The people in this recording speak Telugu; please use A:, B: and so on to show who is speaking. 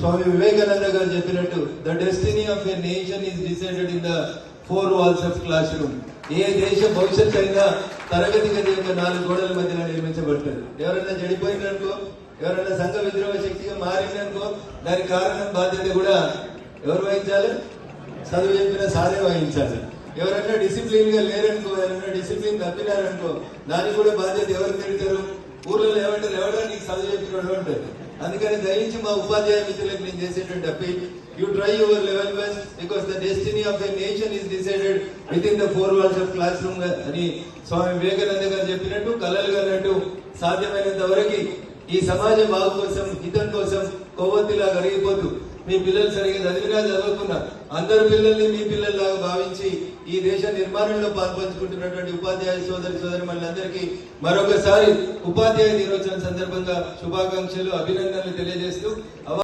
A: స్వామి వివేకానంద గారు చెప్పినట్టు the destiny of a nation is decided in the 4 walls of classroom. ఏ దేశ భవిష్యత్తు అయినా తరగతి గది యొక్క 4 గోడల మధ్యన నిర్మించబడుతుంది. ఎవరైనా చెడిపోయిందనుకో, ఎవరైనా సంఘ విద్రోహ శక్తిగా మారిందనుకో, దానికి కారణం బాధ్యత కూడా ఎవరు వహించాలి? చదువు చెప్పిన సారే వహించాలి. ఎవరైనా డిసిప్లిన్ గా లేరనుకో, ఎవరైనా డిసిప్లిన్ తప్పినారనుకో, దానికి కూడా బాధ్యత ఎవరు తిరుగుతారు? ఊర్లలో ఏమంటారు? ఎవరైనా నీకు చదువు చెప్పినోడు అంటారు. అందుకని దయించి మా ఉపాధ్యాయ మిత్రులకు నేను చేసేటువంటి appeal, you try your level best because the destiny of a nation is decided within the 4 walls of classroom అని స్వామి వివేకానంద గారు చెప్పినట్టు, కలలు అన్నట్టు సాధ్యమైనంత వరకు ఈ సమాజ బాగు కోసం, హితం కోసం కొవ్వొత్తిలా కరిగిపోతూ మీ పిల్లలు సరిగా చదివినా చదువుకున్నా అందరు పిల్లల్ని మీ పిల్లల్లాగా భావించి ఈ దేశ నిర్మాణంలో పాల్పంచుకుంటున్నటువంటి ఉపాధ్యాయ సోదరి మనందరికీ మరొకసారి ఉపాధ్యాయ దినోత్సవం సందర్భంగా శుభాకాంక్షలు, అభినందనలు తెలియజేస్తూ